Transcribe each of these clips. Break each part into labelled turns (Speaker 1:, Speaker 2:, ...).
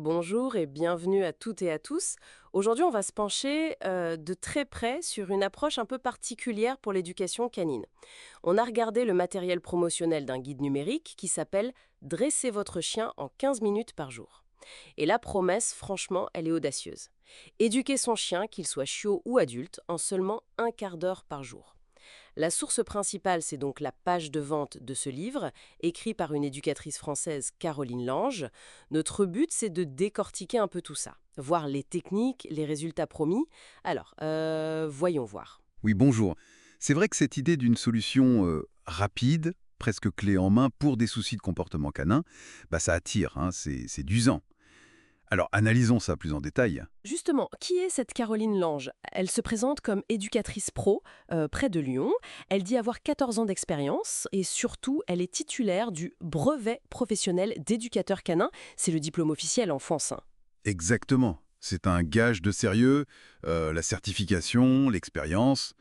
Speaker 1: Bonjour et bienvenue à toutes et à tous. Aujourd'hui, on va se pencher de très près sur une approche un peu particulière pour l'éducation canine. On a regardé le matériel promotionnel d'un guide numérique qui s'appelle Dressez votre chien en 15 minutes par jour. Et la promesse, franchement, elle est audacieuse. Éduquer son chien, qu'il soit chiot ou adulte, en seulement un quart d'heure par jour. La source principale, c'est donc la page de vente de ce livre, écrit par une éducatrice française, Caroline Lange. Notre but, c'est de décortiquer un peu tout ça, voir les techniques, les résultats promis. Alors, voyons voir.
Speaker 2: Oui, bonjour. C'est vrai que cette idée d'une solution rapide, presque clé en main pour des soucis de comportement canin, ça attire, hein, c'est séduisant. Alors, analysons ça plus en détail.
Speaker 1: Justement, qui est cette Caroline Lange? Elle se présente comme éducatrice pro près de Lyon. Elle dit avoir 14 ans d'expérience et surtout, elle est titulaire du brevet professionnel d'éducateur canin. C'est le diplôme officiel en France, hein.
Speaker 2: Exactement. C'est un gage de sérieux, la certification, l'expérience,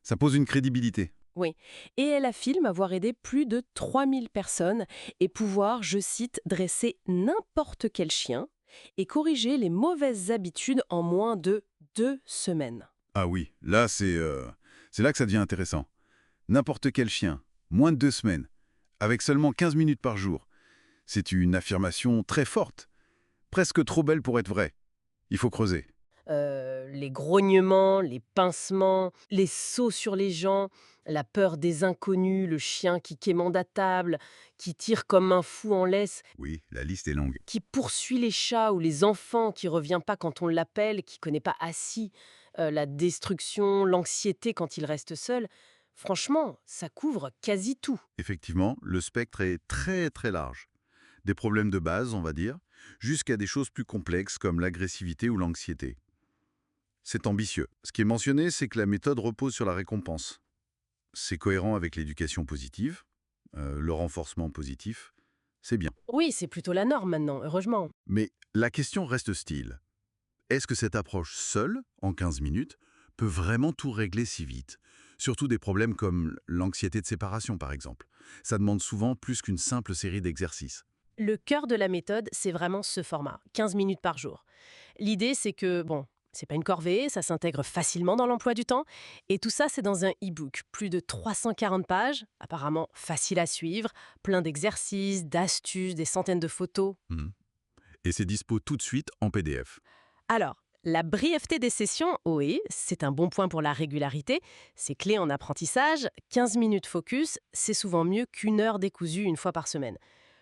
Speaker 2: ça pose une crédibilité.
Speaker 1: Oui, et elle affirme avoir aidé plus de 3000 personnes et pouvoir, je cite, dresser n'importe quel chien et corriger les mauvaises habitudes en moins de 2 semaines.
Speaker 2: Ah oui, là c'est là que ça devient intéressant. N'importe quel chien, moins de 2 semaines, avec seulement 15 minutes par jour. C'est une affirmation très forte, presque trop belle pour être vraie. Il faut creuser.
Speaker 1: Les grognements, les pincements, les sauts sur les gens, la peur des inconnus, le chien qui quémande à table, qui tire comme un fou en laisse,
Speaker 2: Oui, la liste est longue.
Speaker 1: qui poursuit les chats ou les enfants, qui revient pas quand on l'appelle, qui connaît pas assis, la destruction, l'anxiété quand il reste seul. Franchement, ça couvre quasi tout.
Speaker 2: Effectivement, le spectre est très très large. Des problèmes de base, on va dire, jusqu'à des choses plus complexes comme l'agressivité ou l'anxiété. C'est ambitieux. Ce qui est mentionné, c'est que la méthode repose sur la récompense. C'est cohérent avec l'éducation positive, le renforcement positif, c'est bien.
Speaker 1: Oui, c'est plutôt la norme maintenant, heureusement.
Speaker 2: Mais la question reste style. Est-ce que cette approche seule, en 15 minutes, peut vraiment tout régler si vite? Surtout des problèmes comme l'anxiété de séparation, par exemple. Ça demande souvent plus qu'une simple série d'exercices.
Speaker 1: Le cœur de la méthode, c'est vraiment ce format, 15 minutes par jour. L'idée, c'est que, bon, c'est pas une corvée, ça s'intègre facilement dans l'emploi du temps. Et tout ça, c'est dans un e-book, plus de 340 pages, apparemment facile à suivre, plein d'exercices, d'astuces, des centaines de photos.
Speaker 2: Mhm. Et c'est dispo tout de suite en PDF.
Speaker 1: Alors, la brièveté des sessions, oui, c'est un bon point pour la régularité. C'est clé en apprentissage. 15 minutes focus, c'est souvent mieux qu'une heure décousue une fois par semaine.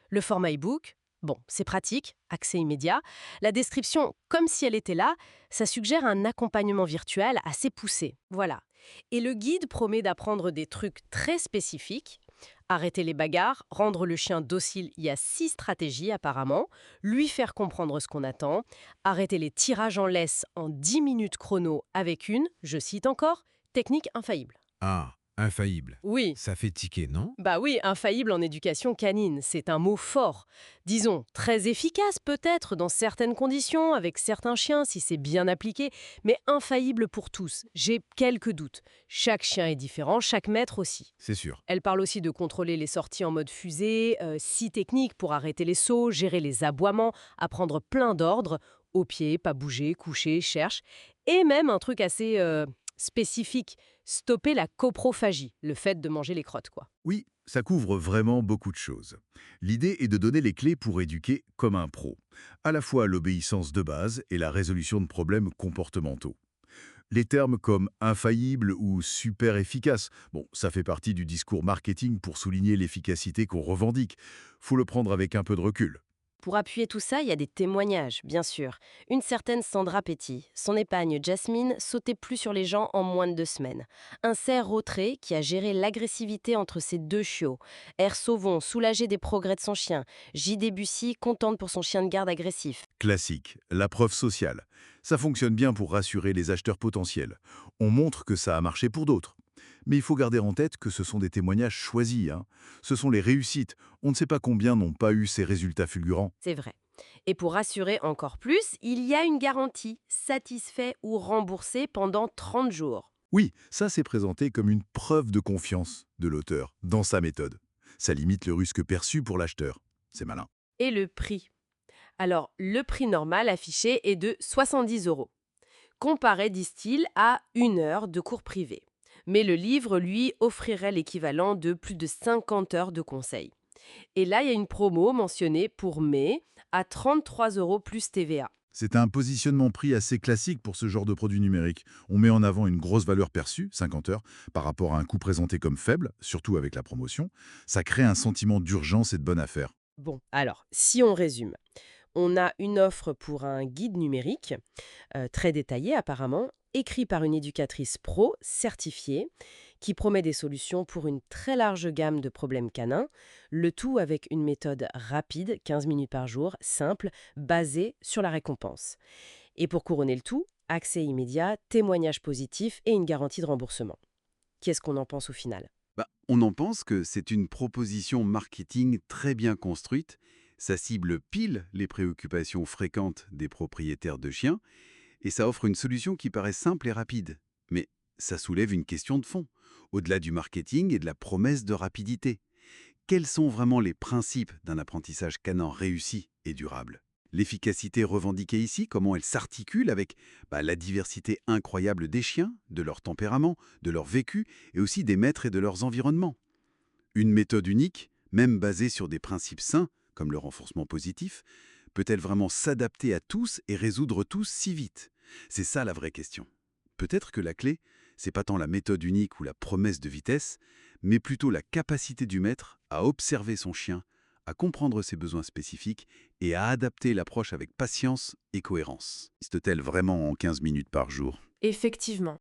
Speaker 1: Le format e-book, bon, c'est pratique, accès immédiat. La description, comme si elle était là, ça suggère un accompagnement virtuel assez poussé. Voilà. Et le guide promet d'apprendre des trucs très spécifiques. Arrêter les bagarres, rendre le chien docile, il y a 6 stratégies apparemment. Lui faire comprendre ce qu'on attend. Arrêter les tirages en laisse en 10 minutes chrono avec une, je cite encore, technique infaillible.
Speaker 3: Ah, infaillible.
Speaker 1: Oui,
Speaker 3: Ça fait tiquer, non?
Speaker 1: bah oui, infaillible en éducation canine, c'est un mot fort. Disons, très efficace peut-être dans certaines conditions, avec certains chiens si c'est bien appliqué, mais infaillible pour tous. J'ai quelques doutes. Chaque chien est différent, chaque maître aussi.
Speaker 3: C'est sûr.
Speaker 1: Elle parle aussi de contrôler les sorties en mode fusée, 6 techniques pour arrêter les sauts, gérer les aboiements, apprendre plein d'ordres, au pied, pas bouger, coucher, cherche, et même un truc assez spécifique, stopper la coprophagie, le fait de manger les crottes, quoi.
Speaker 2: Oui, ça couvre vraiment beaucoup de choses. L'idée est de donner les clés pour éduquer comme un pro, à la fois l'obéissance de base et la résolution de problèmes comportementaux. Les termes comme infaillible ou super efficace, bon, ça fait partie du discours marketing pour souligner l'efficacité qu'on revendique. Faut le prendre avec un peu de recul.
Speaker 1: Pour appuyer tout ça, il y a des témoignages, bien sûr. Une certaine Sandra Petty, son épagne Jasmine, sautait plus sur les gens en moins de 2 semaines. Un cerf rotré qui a géré l'agressivité entre ses deux chiots. R. Sauvon, soulagé des progrès de son chien. J. Debussy, contente pour son chien de garde agressif.
Speaker 2: Classique, la preuve sociale. Ça fonctionne bien pour rassurer les acheteurs potentiels. On montre que ça a marché pour d'autres. Mais il faut garder en tête que ce sont des témoignages choisis, hein. Ce sont les réussites. On ne sait pas combien n'ont pas eu ces résultats fulgurants.
Speaker 1: C'est vrai. Et pour rassurer encore plus, il y a une garantie, satisfait ou remboursé pendant 30 jours.
Speaker 2: Oui, ça c'est présenté comme une preuve de confiance de l'auteur dans sa méthode. Ça limite le risque perçu pour l'acheteur. C'est malin.
Speaker 1: Et le prix. Alors, le prix normal affiché est de 70 euros, comparé, disent-ils, à 1 heure de cours privé. Mais le livre, lui, offrirait l'équivalent de plus de 50 heures de conseils. Et là, il y a une promo mentionnée pour mai à 33 euros plus TVA.
Speaker 2: C'est un positionnement prix assez classique pour ce genre de produit numérique. On met en avant une grosse valeur perçue, 50 heures, par rapport à un coût présenté comme faible, surtout avec la promotion. Ça crée un sentiment d'urgence et de bonne affaire.
Speaker 1: Bon, alors, si on résume, on a une offre pour un guide numérique, très détaillé apparemment, écrit par une éducatrice pro certifiée, qui promet des solutions pour une très large gamme de problèmes canins, le tout avec une méthode rapide, 15 minutes par jour, simple, basée sur la récompense. Et pour couronner le tout, accès immédiat, témoignage positif et une garantie de remboursement. Qu'est-ce qu'on en pense au final?
Speaker 4: On en pense que c'est une proposition marketing très bien construite. Ça cible pile les préoccupations fréquentes des propriétaires de chiens et ça offre une solution qui paraît simple et rapide. Mais ça soulève une question de fond, au-delà du marketing et de la promesse de rapidité. Quels sont vraiment les principes d'un apprentissage canin réussi et durable? L'efficacité revendiquée ici, comment elle s'articule avec la diversité incroyable des chiens, de leur tempérament, de leur vécu et aussi des maîtres et de leurs environnements. Une méthode unique, même basée sur des principes sains, comme le renforcement positif, peut-elle vraiment s'adapter à tous et résoudre tous si vite? C'est ça la vraie question. Peut-être que la clé, c'est pas tant la méthode unique ou la promesse de vitesse, mais plutôt la capacité du maître à observer son chien, à comprendre ses besoins spécifiques et à adapter l'approche avec patience et cohérence. Existe-t-elle vraiment en 15 minutes par jour?
Speaker 5: Effectivement,